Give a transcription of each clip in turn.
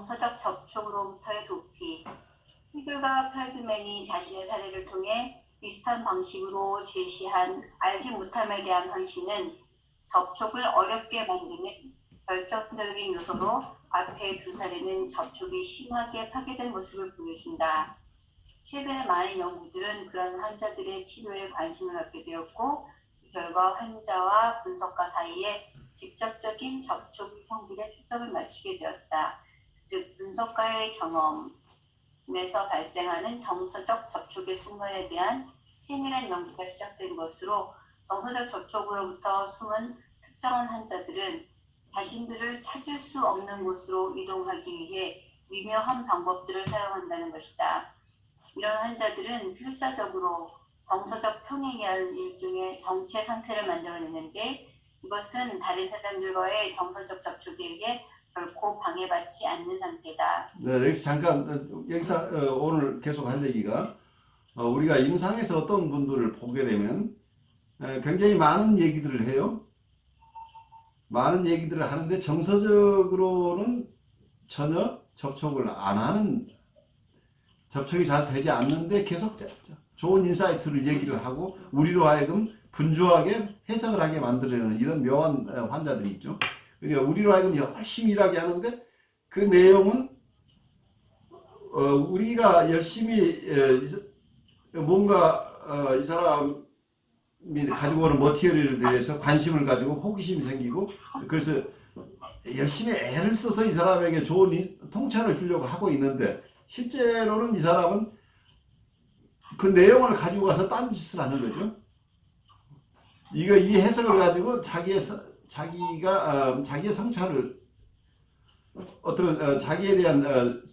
정서적 접촉으로부터의 도피. 히글과 펠드맨이 자신의 사례를 통해 비슷한 방식으로 제시한 알지 못함에 대한 헌신은 접촉을 어렵게 만드는 결정적인 요소로 앞의 두 사례는 접촉이 심하게 파괴된 모습을 보여준다. 최근에 많은 연구들은 그런 환자들의 치료에 관심을 갖게 되었고, 그 결과 환자와 분석가 사이에 직접적인 접촉 형질에 초점을 맞추게 되었다. 즉, 분석가의 경험에서 발생하는 정서적 접촉의 순간에 대한 세밀한 연구가 시작된 것으로, 정서적 접촉으로부터 숨은 특정한 환자들은 자신들을 찾을 수 없는 곳으로 이동하기 위해 미묘한 방법들을 사용한다는 것이다. 이런 환자들은 필사적으로 정서적 평행이라는 일종의 정체 상태를 만들어내는데, 이것은 다른 사람들과의 정서적 접촉에 의해 결코 방해받지 않는 상태다. 네, 여기서 잠깐 여기서 오늘 계속 할 얘기가 우리가 임상에서 어떤 분들을 보게 되면 굉장히 많은 얘기들을 해요. 많은 얘기들을 하는데 정서적으로는 전혀 접촉을 안 하는, 접촉이 잘 되지 않는데 계속 좋은 인사이트를 얘기를 하고 우리로 하여금 분주하게 해석을 하게 만들어내는 이런 묘한 환자들이 있죠. 그러니까 우리로 하여금 열심히 일하게 하는데 그 내용은 우리가 열심히 뭔가 이 사람이 가지고 오는 머티리얼에 대해서 관심을 가지고 호기심이 생기고, 그래서 열심히 애를 써서 이 사람에게 좋은 통찰을 주려고 하고 있는데, 실제로는 이 사람은 그 내용을 가지고 가서 딴짓을 하는 거죠. 이 해석을 가지고 자기의 성찰을, 어떤 자기에 대한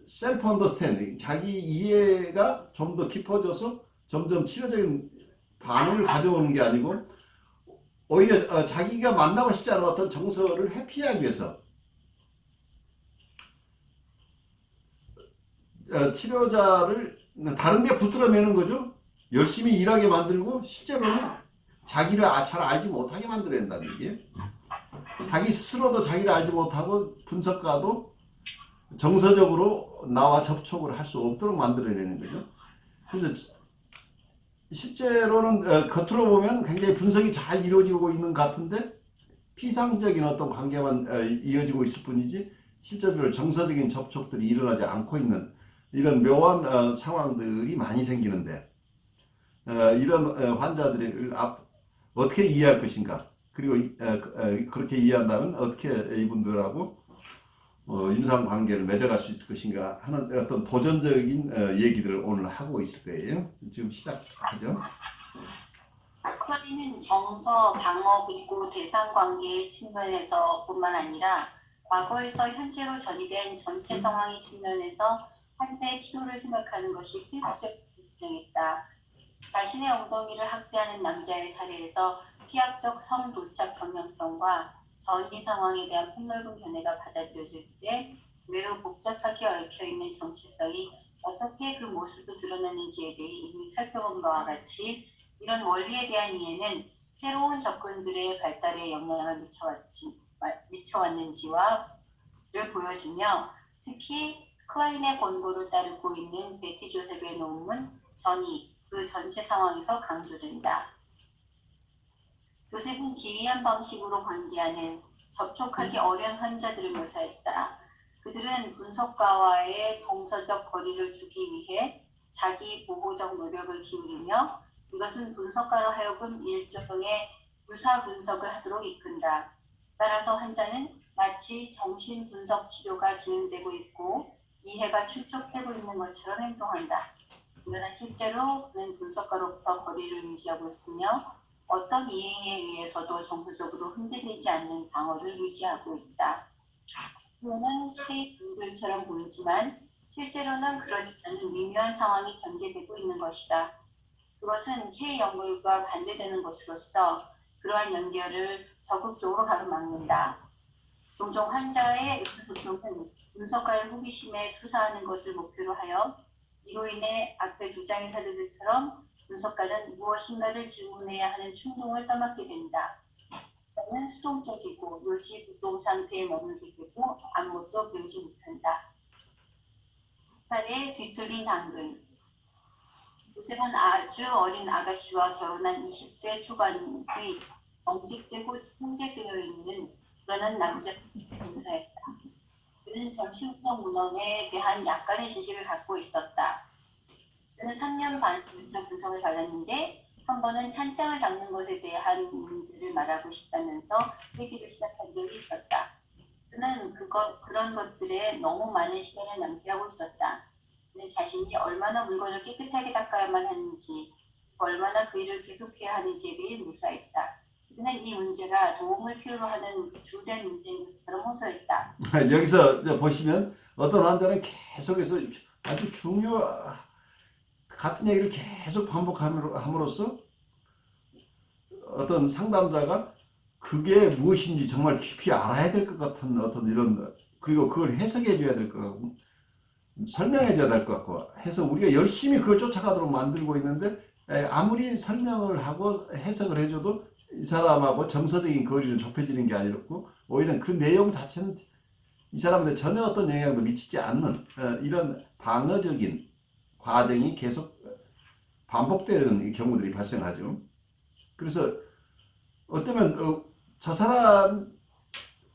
셀프 언더스탠딩, 자기 이해가 좀 더 깊어져서 점점 치료적인 반응을 가져오는 게 아니고, 오히려 자기가 만나고 싶지 않은 어떤 정서를 회피하기 위해서 치료자를 다른 데 붙들어 매는 거죠. 열심히 일하게 만들고 실제로는 자기를 잘 알지 못하게 만들어낸다는 얘기예요. 자기 스스로도 자기를 알지 못하고 분석가도 정서적으로 나와 접촉을 할 수 없도록 만들어내는 거죠. 그래서 실제로는 겉으로 보면 굉장히 분석이 잘 이루어지고 있는 것 같은데 피상적인 어떤 관계만 이어지고 있을 뿐이지 실제로 정서적인 접촉들이 일어나지 않고 있는 이런 묘한 상황들이 많이 생기는데, 이런 환자들을 어떻게 이해할 것인가, 그리고 그렇게 이해한다면 어떻게 이분들하고 임상관계를 맺어갈 수 있을 것인가 하는 어떤 도전적인 얘기들을 오늘 하고 있을 거예요. 지금 시작하죠. 클라리는 정서, 방어 그리고 대상관계의 측면에서 뿐만 아니라 과거에서 현재로 전이된 전체 상황의 측면에서 환자의 치료를 생각하는 것이 필수적으로 진행했다. 자신의 엉덩이를 학대하는 남자의 사례에서 피학적 성노착 경향성과 전이 상황에 대한 폭넓은 견해가 받아들여질 때 매우 복잡하게 얽혀있는 정체성이 어떻게 그 모습을 드러내는지에 대해 이미 살펴본 바와 같이, 이런 원리에 대한 이해는 새로운 접근들의 발달에 영향을 미쳐왔는지를 보여주며, 특히 클라인의 권고를 따르고 있는 베티 조셉의 논문 전이 그 전체 상황에서 강조된다. 조셉은 기이한 방식으로 관계하는 접촉하기 어려운 환자들을 묘사했다. 그들은 분석가와의 정서적 거리를 두기 위해 자기 보호적 노력을 기울이며, 이것은 분석가로 하여금 일종의 유사 분석을 하도록 이끈다. 따라서 환자는 마치 정신분석 치료가 진행되고 있고 이해가 축적되고 있는 것처럼 행동한다. 그러나 실제로 그는 분석가로부터 거리를 유지하고 있으며 어떤 이해에 의해서도 정서적으로 흔들리지 않는 방어를 유지하고 있다. 겉으로는 K 동굴처럼 보이지만 실제로는 그렇지 않은 미묘한 상황이 전개되고 있는 것이다. 그것은 K 연결과 반대되는 것으로서 그러한 연결을 적극적으로 가로막는다. 종종 환자의 의사소통은 분석가의 호기심에 투사하는 것을 목표로 하여 이로 인해 앞에 두 장의 사례들처럼 분석가는 무엇인가를 질문해야 하는 충동을 떠맡게 된다. 는 수동적이고 요지부동 상태에 머물게 되고 아무것도 배우지 못한다. 살에 뒤틀린 당근. 요셉은 아주 어린 아가씨와 결혼한 20대 초반의 경직되고 통제되어 있는 불안한 남자를 묘사했다. 그는 정신적 문헌에 대한 약간의 지식을 갖고 있었다. 그는 3년 반 교차 분석을 받았는데 한 번은 찬장을 닦는 것에 대한 문제를 말하고 싶다면서 회기를 시작한 적이 있었다. 그는 그런 것들에 너무 많은 시간을 낭비하고 있었다. 그는 자신이 얼마나 물건을 깨끗하게 닦아야만 하는지, 얼마나 그 일을 계속해야 하는지에 대해 묘사했다. 그는 이 문제가 도움을 필요로 하는 주된 문제인 것처럼 호소했다. 여기서 이제 보시면 어떤 환자는 계속해서 아주 같은 얘기를 계속 반복함으로써 어떤 상담자가 그게 무엇인지 정말 깊이 알아야 될 것 같은 어떤 이런, 그리고 그걸 해석해 줘야 될 것 같고 설명해 줘야 될 것 같고 해서 우리가 열심히 그걸 쫓아가도록 만들고 있는데, 아무리 설명을 하고 해석을 해줘도 이 사람하고 정서적인 거리는 좁혀지는 게 아니고 오히려 그 내용 자체는 이 사람한테 전혀 어떤 영향도 미치지 않는 이런 방어적인 과정이 계속 반복되는 경우들이 발생하죠. 그래서 어쩌면 저 사람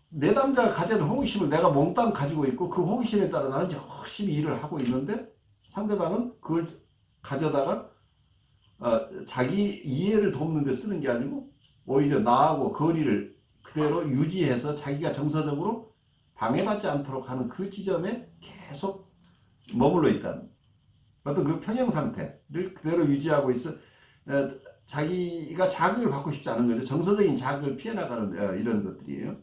내담자가 가진 호기심을 내가 몽땅 가지고 있고 그 호기심에 따라 나는 열심히 일을 하고 있는데 상대방은 그걸 가져다가 자기 이해를 돕는 데 쓰는 게 아니고 오히려 나하고 거리를 그대로 유지해서 자기가 정서적으로 방해받지 않도록 하는 그 지점에 계속 머물러 있다는 어떤 그 평형 상태를 그대로 유지하고 있어 자기가 자극을 받고 싶지 않은 거죠. 정서적인 자극을 피해 나가는 이런 것들이에요.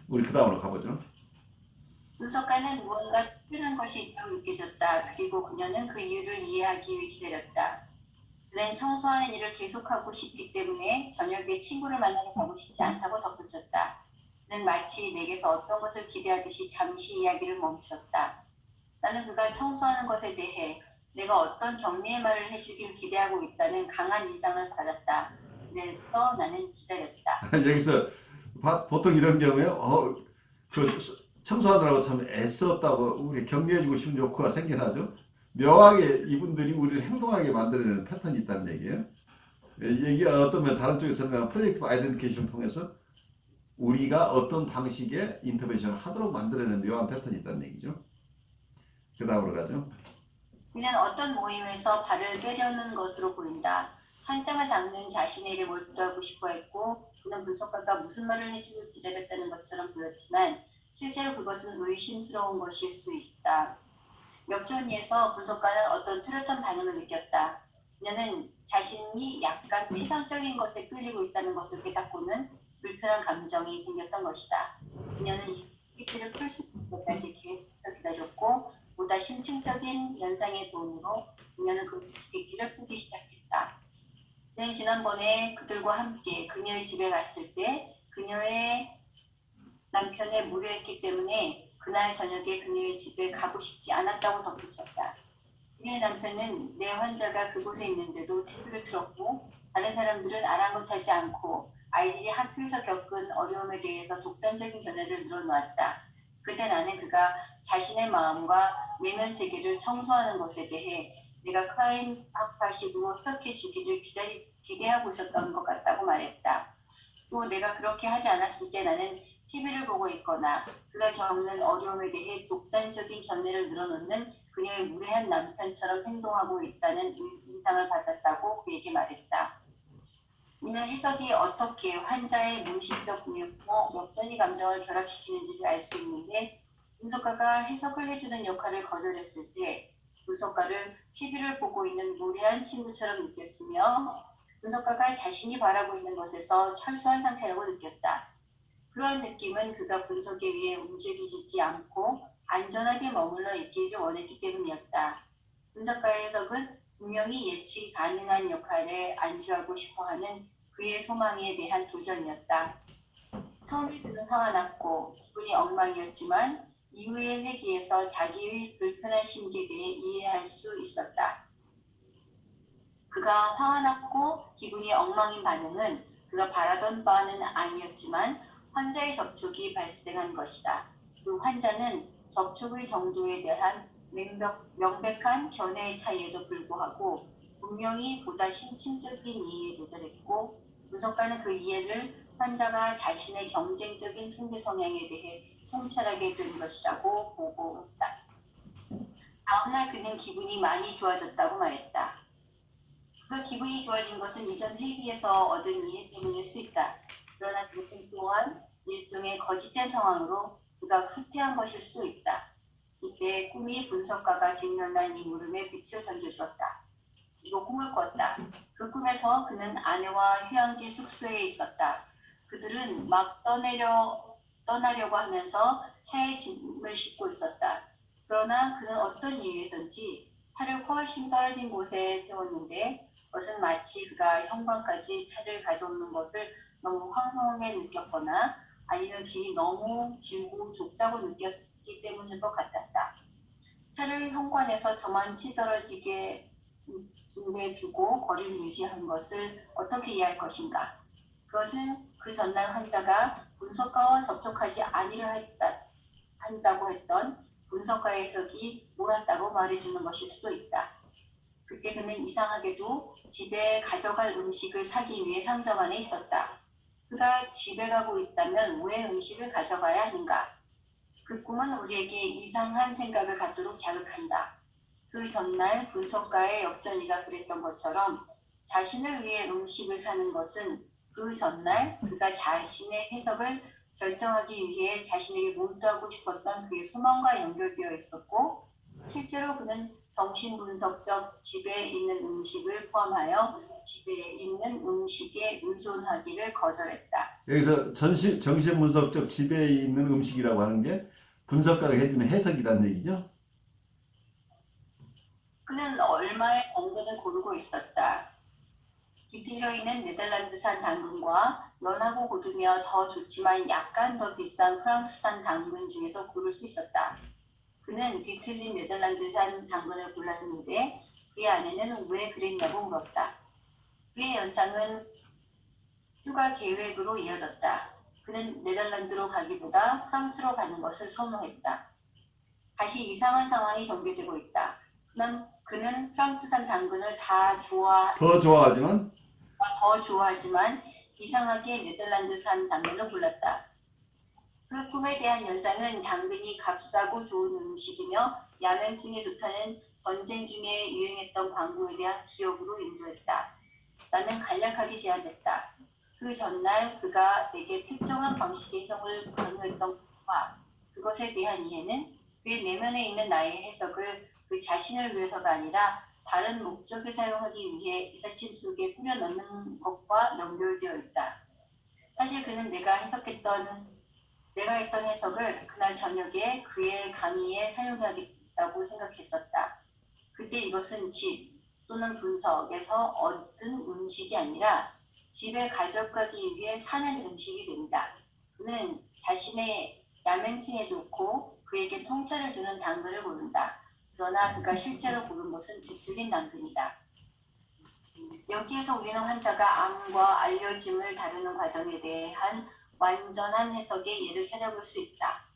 우리 그 다음으로 가보죠. 분석가는 무언가 특별한 것이 있다고 느껴졌다. 그리고 그녀는 그 이유를 이해하기 위해 기다렸다. 그는 청소하는 일을 계속하고 싶기 때문에 저녁에 친구를 만나러 가고 싶지 않다고 덧붙였다. 그는 마치 내게서 어떤 것을 기대하듯이 잠시 이야기를 멈췄다. 나는 그가 청소하는 것에 대해 내가 어떤 격려의 말을 해주길 기대하고 있다는 강한 인상을 받았다. 그래서 나는 기다렸다. 여기서 보통 이런 경우에 그 청소하느라고 참 애썼다고 우리 격려해주고 싶은 욕구가 생겨나죠. 묘하게 이분들이 우리를 행동하게 만들어내는 패턴이 있다는 얘기예요. 이게 어떤 면 다른 쪽에 설명한 프로젝티브 아이덴티케이션을 통해서 우리가 어떤 방식의 인터벤션을 하도록 만들어내는 묘한 패턴이 있다는 얘기죠. 그 다음으로 가죠. 그는 어떤 모임에서 발을 빼려는 것으로 보인다. 산장을 닦는 자신의 일에 몰두하고 싶어 했고 그는 분석가가 무슨 말을 해주길 기다렸다는 것처럼 보였지만 실제로 그것은 의심스러운 것일 수 있다. 역전위에서 분석가는 어떤 뚜렷한 반응을 느꼈다. 그녀는 자신이 약간 피상적인 것에 끌리고 있다는 것을 깨닫고는 불편한 감정이 생겼던 것이다. 그녀는 이 얘기를 풀 수 있을 때까지 계속 기다렸고 보다 심층적인 연상의 도움으로 그녀는 그 수수께끼를 풀기 시작했다. 그는 지난번에 그들과 함께 그녀의 집에 갔을 때 그녀의 남편에 무례했기 때문에 그날 저녁에 그녀의 집에 가고 싶지 않았다고 덧붙였다. 그녀의 남편은 내 환자가 그곳에 있는데도 TV를 틀었고 다른 사람들은 아랑곳하지 않고 아이들이 학교에서 겪은 어려움에 대해서 독단적인 견해를 늘어놓았다. 그때 나는 그가 자신의 마음과 내면 세계를 청소하는 것에 대해 내가 클라인 학파식으로 해석해 주기를 기대하고 있었던 것 같다고 말했다. 또 내가 그렇게 하지 않았을 때 나는 TV를 보고 있거나 그가 겪는 어려움에 대해 독단적인 견해를 늘어놓는 그녀의 무례한 남편처럼 행동하고 있다는 인상을 받았다고 그에게 말했다. 이는 해석이 어떻게 환자의 무의식적 무역과 역전이 감정을 결합시키는지를 알 수 있는데 분석가가 해석을 해주는 역할을 거절했을 때 분석가를 TV를 보고 있는 무례한 친구처럼 느꼈으며 분석가가 자신이 바라고 있는 것에서 철수한 상태라고 느꼈다. 그러한 느낌은 그가 분석에 의해 움직이지 않고 안전하게 머물러 있기를 원했기 때문이었다. 분석가의 해석은 분명히 예측 가능한 역할에 안주하고 싶어하는 그의 소망에 대한 도전이었다. 처음에 그는 화가 났고 기분이 엉망이었지만 이후의 회기에서 자기의 불편한 심기에 대해 이해할 수 있었다. 그가 화가 났고 기분이 엉망인 반응은 그가 바라던 바는 아니었지만 환자의 접촉이 발생한 것이다. 그 환자는 접촉의 정도에 대한 명백한 견해의 차이에도 불구하고 분명히 보다 심층적인 이해에 도달했고 분석가는 그 이해를 환자가 자신의 경쟁적인 통제 성향에 대해 통찰하게 된 것이라고 보고했다. 다음날 그는 기분이 많이 좋아졌다고 말했다. 그 기분이 좋아진 것은 이전 회의에서 얻은 이해 때문일 수 있다. 그러나 그것은 또한 일종의 거짓된 상황으로 그가 후퇴한 것일 수도 있다. 이때 꿈이 분석가가 직면한 이 물음에 빛을 던져주었다. 이거 꿈을 꿨다. 그 꿈에서 그는 아내와 휴양지 숙소에 있었다. 그들은 막 떠나려고 하면서 차에 짐을 싣고 있었다. 그러나 그는 어떤 이유에선지 차를 훨씬 떨어진 곳에 세웠는데 그것은 마치 그가 현관까지 차를 가져오는 것을 너무 황송하게 느꼈거나 아니면 길이 너무 길고 좁다고 느꼈기 때문일 것 같았다. 차를 현관에서 저만치 떨어지게 데 두고 거리를 유지한 것을 어떻게 이해할 것인가? 그것은 그 전날 환자가 분석가와 접촉하지 한다고 했던 분석가의 해석이 옳았다고 말해주는 것일 수도 있다. 그때 그는 이상하게도 집에 가져갈 음식을 사기 위해 상점 안에 있었다. 그가 집에 가고 있다면 왜 음식을 가져가야 하는가? 그 꿈은 우리에게 이상한 생각을 갖도록 자극한다. 그 전날 분석가의 역전이가 그랬던 것처럼 자신을 위해 음식을 사는 것은 그 전날 그가 자신의 해석을 결정하기 위해 자신에게 몰두하고 싶었던 그의 소망과 연결되어 있었고 실제로 그는 정신분석적 집에 있는 음식을 포함하여 집에 있는 음식에 의존하기를 거절했다. 여기서 정신분석적 지배에 있는 음식이라고 하는 게 분석가가 해주는 해석이라는 얘기죠. 그는 얼마의 당근을 고르고 있었다. 뒤틀려 있는 네덜란드산 당근과 연하고 고두며 더 좋지만 약간 더 비싼 프랑스산 당근 중에서 고를 수 있었다. 그는 뒤틀린 네덜란드산 당근을 골랐는데 그의 아내는 왜 그랬냐고 물었다. 그의 연상은 휴가 계획으로 이어졌다. 그는 네덜란드로 가기보다 프랑스로 가는 것을 선호했다. 다시 이상한 상황이 전개되고 있다. 그는 프랑스산 당근을 더 좋아하지만 이상하게 네덜란드산 당근을 골랐다. 그 꿈에 대한 연상은 당근이 값싸고 좋은 음식이며 야맹증에 좋다는 전쟁 중에 유행했던 광고에 대한 기억으로 인도했다. 나는 간략하게 제안했다. 그 전날 그가 내게 특정한 방식의 해석을 강요했던 것과 그것에 대한 이해는 그의 내면에 있는 나의 해석을 그 자신을 위해서가 아니라 다른 목적에 사용하기 위해 이삿짐 속에 꾸려 넣는 것과 연결되어 있다. 사실 그는 내가 했던 해석을 그날 저녁에 그의 강의에 사용하겠다고 생각했었다. 그때 이것은 집 또는 분석에서 얻은 음식이 아니라 집에 가져가기 위해 사는 음식이 된다. 그는 자신의 야맹증에 좋고 그에게 통찰을 주는 당근을 고른다. 그러나 그가 실제로 고른 것은 뒤틀린 당근이다. 여기에서 우리는 환자가 암과 알려짐을 다루는 과정에 대한 완전한 해석의 예를 찾아볼 수 있다.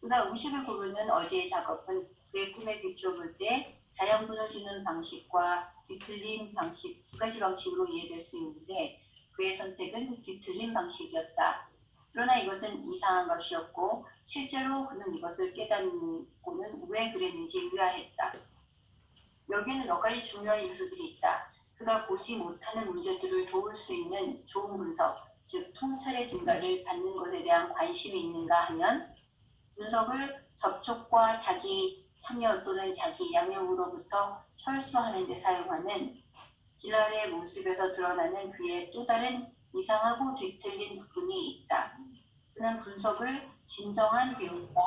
그가 음식을 고르는 어제의 작업은 그의 꿈에 비춰볼 때 자양분을 주는 방식과 뒤틀린 방식 두 가지 방식으로 이해될 수 있는데 그의 선택은 뒤틀린 방식이었다. 그러나 이것은 이상한 것이었고 실제로 그는 이것을 깨닫고는 왜 그랬는지 의아했다. 여기에는 몇 가지 중요한 요소들이 있다. 그가 보지 못하는 문제들을 도울 수 있는 좋은 분석, 즉 통찰의 증가를 받는 것에 대한 관심이 있는가 하면 분석을 접촉과 자기 참여 또는 자기 양육으로부터 철수하는 데 사용하는 길라르의 모습에서 드러나는 그의 또 다른 이상하고 뒤틀린 부분이 있다. 그는 분석을 진정한 배움과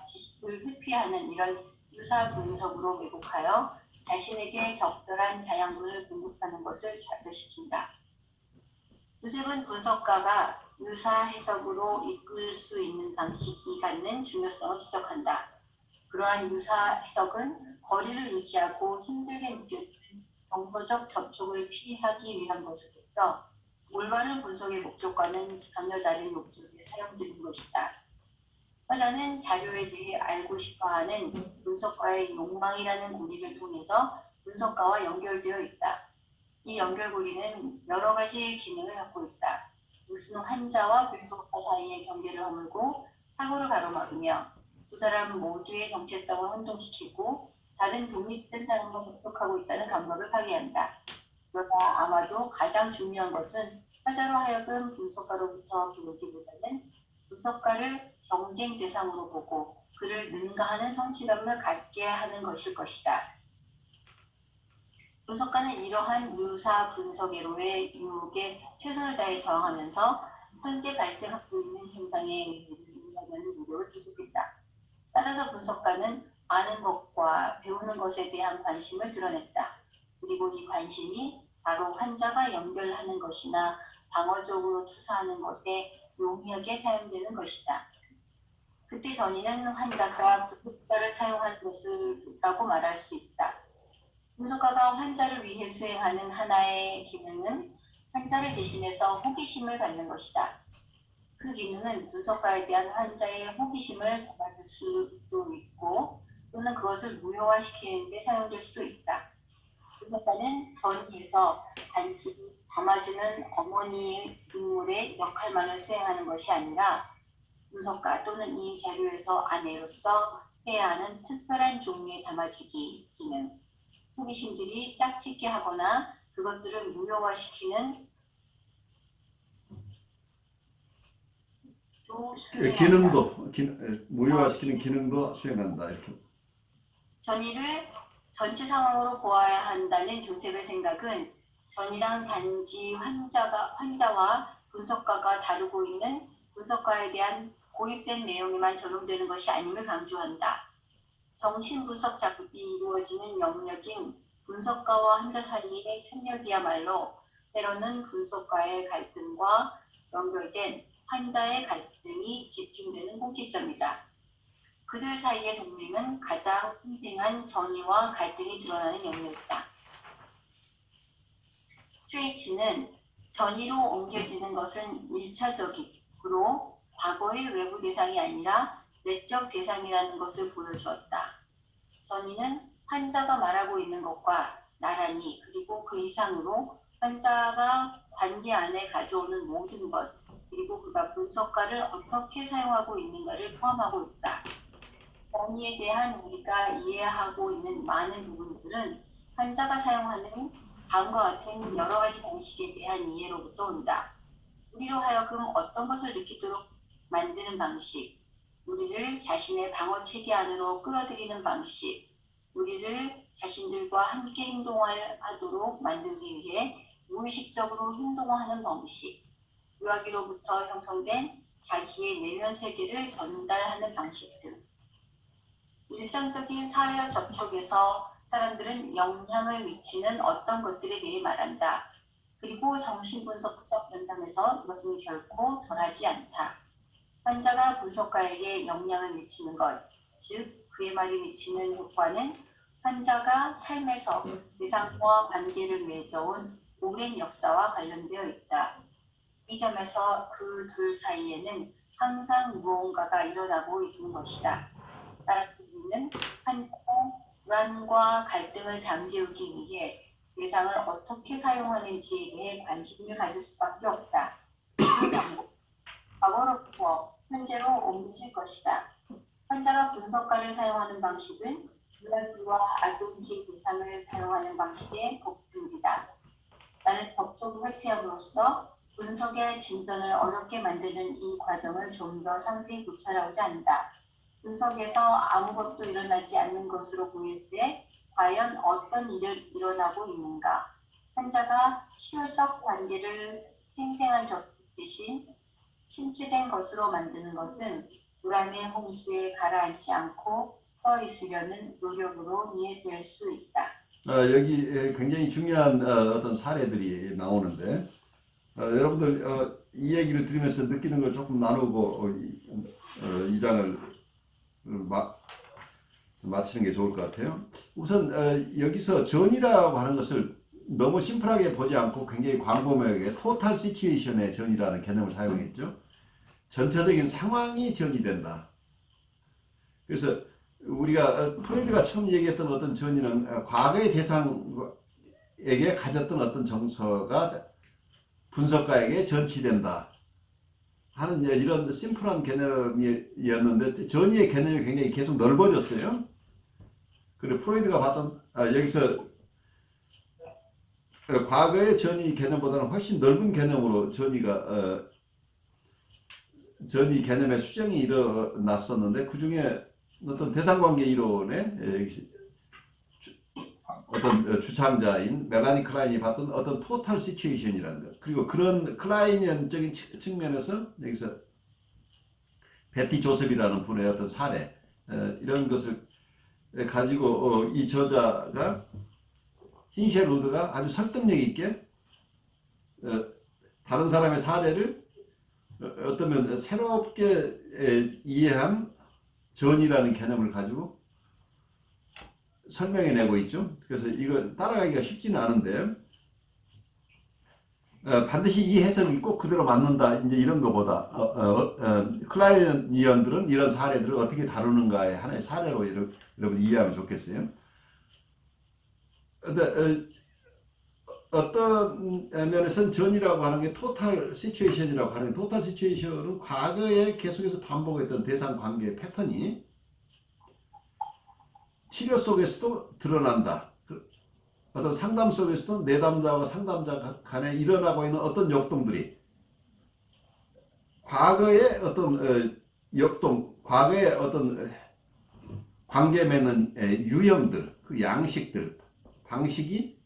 지식을 회피하는 이런 유사 분석으로 왜곡하여 자신에게 적절한 자양분을 공급하는 것을 좌절시킨다. 조셉은 분석가가 유사 해석으로 이끌 수 있는 방식이 갖는 중요성을 지적한다. 그러한 유사 해석은 거리를 유지하고 힘들게 느껴지는 정서적 접촉을 피하기 위한 것으로서 올바른 분석의 목적과는 전혀 다른 목적에 사용되는 것이다. 화자는 자료에 대해 알고 싶어하는 분석가의 욕망이라는 고리를 통해서 분석가와 연결되어 있다. 이 연결고리는 여러 가지 기능을 갖고 있다. 이것은 환자와 분석가 사이의 경계를 허물고 사고를 가로막으며 두 사람 모두의 정체성을 혼동시키고 다른 독립된 사람과 접촉하고 있다는 감각을 파괴한다. 그러나 아마도 가장 중요한 것은 화자로 하여금 분석가로부터 배우기보다는 분석가를 경쟁 대상으로 보고 그를 능가하는 성취감을 갖게 하는 것일 것이다. 분석가는 이러한 유사 분석애로의 유혹에 최선을 다해 저항하면서 현재 발생하고 있는 현상의 의미를 이해하려는 노력을 계속했다. 따라서 분석가는 아는 것과 배우는 것에 대한 관심을 드러냈다. 그리고 이 관심이 바로 환자가 연결하는 것이나 방어적으로 투사하는 것에 용이하게 사용되는 것이다. 그때 전이는 환자가 분석가를 사용한 것이라고 말할 수 있다. 분석가가 환자를 위해 수행하는 하나의 기능은 환자를 대신해서 호기심을 갖는 것이다. 그 기능은 분석가에 대한 환자의 호기심을 잡아줄 수도 있고 또는 그것을 무효화시키는 데 사용될 수도 있다. 분석가는 전이에서 단지 담아주는 어머니의 눈물의 역할만을 수행하는 것이 아니라 분석가 또는 이 자료에서 아내로서 해야 하는 특별한 종류의 담아주기 기능, 호기심들이 짝짓게 하거나 그것들을 무효화시키는 또 수행한다. 무효화시키는 기능도 수행한다. 이렇게. 전이를 전체 상황으로 보아야 한다는 조셉의 생각은 전이랑 단지 환자와 분석가가 다루고 있는 분석가에 대한 고립된 내용에만 적용되는 것이 아님을 강조한다. 정신분석 작업이 이루어지는 영역인 분석가와 환자 사이의 협력이야말로 때로는 분석가의 갈등과 연결된 환자의 갈등이 집중되는 꼭지점이다. 그들 사이의 동맹은 가장 팽팽한 정의와 갈등이 드러나는 영역이다. 스웨이츠는 전이로 옮겨지는 것은 1차적으로 과거의 외부 대상이 아니라 내적 대상이라는 것을 보여주었다. 전이는 환자가 말하고 있는 것과 나란히 그리고 그 이상으로 환자가 관계 안에 가져오는 모든 것 그리고 그가 분석가를 어떻게 사용하고 있는가를 포함하고 있다. 전이에 대한 우리가 이해하고 있는 많은 부분들은 환자가 사용하는 다음과 같은 여러 가지 방식에 대한 이해로부터 온다. 우리로 하여금 어떤 것을 느끼도록 만드는 방식, 우리를 자신의 방어 체계 안으로 끌어들이는 방식, 우리를 자신들과 함께 행동하도록 만들기 위해 무의식적으로 행동하는 방식, 유아기로부터 형성된 자기의 내면 세계를 전달하는 방식 등. 일상적인 사회와 접촉에서 사람들은 영향을 미치는 어떤 것들에 대해 말한다. 그리고 정신분석적 면담에서 이것은 결코 덜하지 않다. 환자가 분석가에게 영향을 미치는 것, 즉 그의 말이 미치는 효과는 환자가 삶에서 세상과 관계를 맺어온 오랜 역사와 관련되어 있다. 이 점에서 그 둘 사이에는 항상 무언가가 일어나고 있는 것이다. 따라서 우리는 환자가 불안과 갈등을 잠재우기 위해 대상을 어떻게 사용하는지에 대해 관심을 가질 수밖에 없다. 그 방법, 과거로부터 현재로 옮겨질 것이다. 환자가 분석가를 사용하는 방식은 이야기와 아동기 대상을 사용하는 방식의 복습이다. 나는 접촉을 회피함으로써 분석의 진전을 어렵게 만드는 이 과정을 좀 더 상세히 고찰하고자 한다. 분석에서 아무것도 일어나지 않는 것으로 보일 때 과연 어떤 일이 일어나고 있는가? 환자가 치유적 관계를 생생한 접촉 대신 침투된 것으로 만드는 것은 불안의 홍수에 가라앉지 않고 떠 있으려는 노력으로 이해될 수 있다. 여기 굉장히 중요한 어떤 사례들이 나오는데 여러분들 이 얘기를 들으면서 느끼는 걸 조금 나누고 이 장을 마치는 게 좋을 것 같아요. 우선 여기서 전이라고 하는 것을 너무 심플하게 보지 않고 굉장히 광범위하게 토탈 시츄에이션의 전이라는 개념을 사용했죠. 전체적인 상황이 전이 된다. 그래서 우리가 프로이드가 처음 얘기했던 어떤 전이는 과거의 대상에게 가졌던 어떤 정서가 분석가에게 전치된다 하는 이런 심플한 개념이었는데 전이의 개념이 굉장히 계속 넓어졌어요. 그리고 프로이드가 봤던 여기서 과거의 전이 개념보다는 훨씬 넓은 개념으로 전이 개념의 수정이 일어났었는데 그 중에 어떤 대상관계 이론의 어떤 주창자인 멜라니 클라인이 봤던 어떤 토탈 시츄에이션이라는 것, 그리고 그런 클라이니언적인 측면에서 여기서 베티 조셉이라는 분의 어떤 사례, 이런 것을 가지고 이 저자가 힌쉘 루드가 아주 설득력 있게 다른 사람의 사례를 어쩌면 새롭게 이해한 전이라는 개념을 가지고 설명해내고 있죠. 그래서 이거 따라가기가 쉽지는 않은데 반드시 이 해석이 꼭 그대로 맞는다 이제 이런 것보다 클라이언들은 이런 사례들을 어떻게 다루는가의 하나의 사례로 여러분 이해하면 좋겠어요. 근데 어떤 면에서는 전이라고 하는 게 토탈 시츄에이션이라고 하는 게, 토탈 시츄에이션은 과거에 계속해서 반복했던 대상 관계 패턴이 치료 속에서도 드러난다. 어떤 상담 속에서도 내담자와 상담자 간에 일어나고 있는 어떤 역동들이 과거의 어떤 역동, 과거의 어떤 관계 맺는 유형들, 그 양식들, 방식이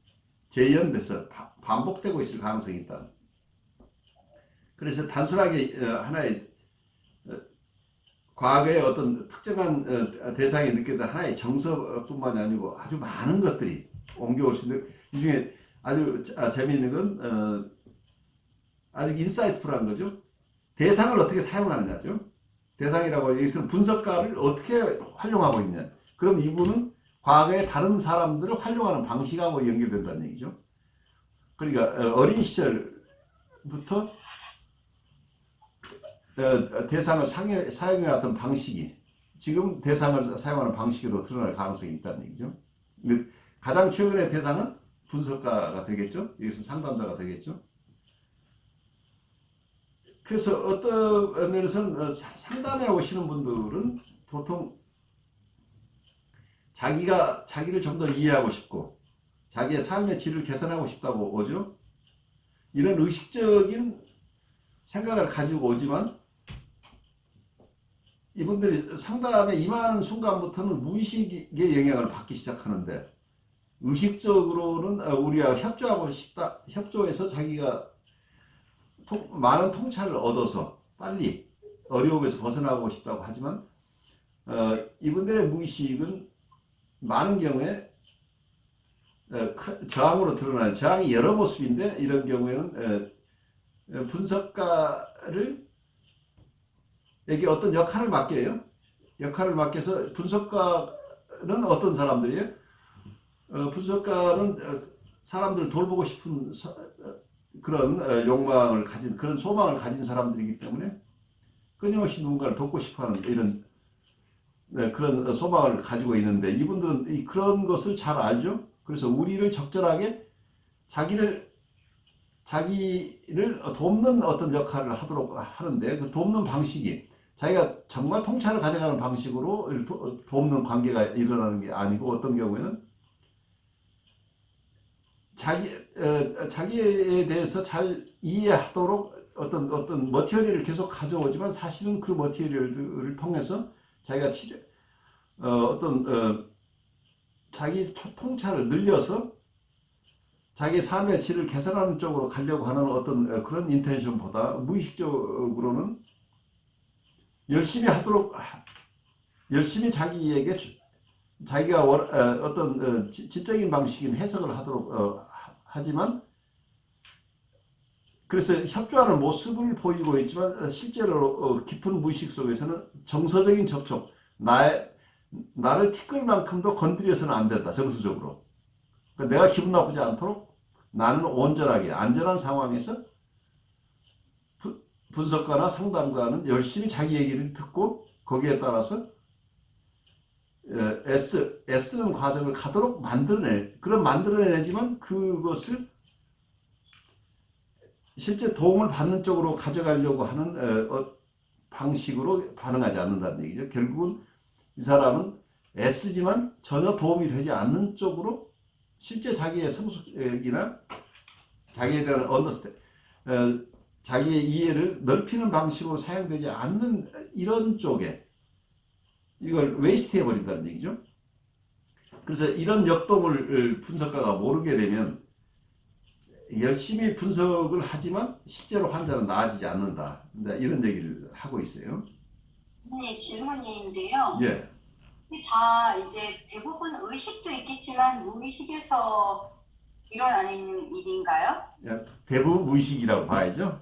재현돼서 반복되고 있을 가능성이 있다. 그래서 단순하게 하나의 과거의 어떤 특정한 대상이 느꼈던 하나의 정서뿐만이 아니고 아주 많은 것들이 옮겨올 수 있는, 이 중에 아주 재미있는 건 아주 인사이트풀한 거죠. 대상을 어떻게 사용하느냐죠. 대상이라고 여기서는 분석가를 어떻게 활용하고 있냐. 그럼 이분은 과거의 다른 사람들을 활용하는 방식하고 연결된다는 얘기죠. 그러니까 어린 시절부터 대상을 사용해왔던 방식이 지금 대상을 사용하는 방식에도 드러날 가능성이 있다는 얘기죠. 가장 최근의 대상은 분석가가 되겠죠. 여기서 상담자가 되겠죠. 그래서 어떤 면에서는 상담에 오시는 분들은 보통 자기를 좀 더 이해하고 싶고 자기의 삶의 질을 개선하고 싶다고 오죠. 이런 의식적인 생각을 가지고 오지만 이분들이 상담에 임하는 순간부터는 무의식의 영향을 받기 시작하는데, 의식적으로는 우리와 협조하고 싶다, 협조해서 자기가 많은 통찰을 얻어서 빨리 어려움에서 벗어나고 싶다고 하지만 이분들의 무의식은 많은 경우에 저항으로 드러나는, 저항이 여러 모습인데 이런 경우에는 분석가를 에게 어떤 역할을 맡겨요. 역할을 맡겨서, 분석가는 어떤 사람들이에요? 분석가는 사람들을 돌보고 싶은 그런 욕망을 가진, 그런 소망을 가진 사람들이기 때문에 끊임없이 누군가를 돕고 싶어하는 이런 그런 소망을 가지고 있는데, 이분들은 그런 것을 잘 알죠. 그래서 우리를 적절하게 자기를 돕는 어떤 역할을 하도록 하는데, 그 돕는 방식이 자기가 정말 통찰을 가져가는 방식으로 돕는 관계가 일어나는 게 아니고, 어떤 경우에는 자기에 대해서 잘 이해하도록 어떤 머티리얼을 계속 가져오지만, 사실은 그 머티리얼을 통해서 자기가 자기 통찰을 늘려서 자기 삶의 질을 개선하는 쪽으로 가려고 하는 어떤 그런 인텐션보다, 무의식적으로는 열심히 자기에게 자기가 어떤 지적인 방식인 해석을 하도록 하지만, 그래서 협조하는 모습을 보이고 있지만 실제로 깊은 무의식 속에서는 정서적인 접촉, 나를 티끌만큼도 건드려서는 안 된다, 정서적으로. 그러니까 내가 기분 나쁘지 않도록 나는 온전하게 안전한 상황에서 분석가나 상담가는 열심히 자기 얘기를 듣고 거기에 따라서 애쓰는 과정을 가도록 만들어내지만 그것을 실제 도움을 받는 쪽으로 가져가려고 하는 방식으로 반응하지 않는다는 얘기죠. 결국은 이 사람은 애쓰지만 전혀 도움이 되지 않는 쪽으로 실제 자기의 성숙이나 자기에 대한 자기의 이해를 넓히는 방식으로 사용되지 않는 이런 쪽에 이걸 웨이스트 해버린다는 얘기죠. 그래서 이런 역동을 분석가가 모르게 되면 열심히 분석을 하지만 실제로 환자는 나아지지 않는다. 이런 얘기를 하고 있어요. 교수님 질문인데요. 예. 다 이제 대부분 의식도 있겠지만 무의식에서 일어나는 일인가요? 대부분 무의식이라고 봐야죠.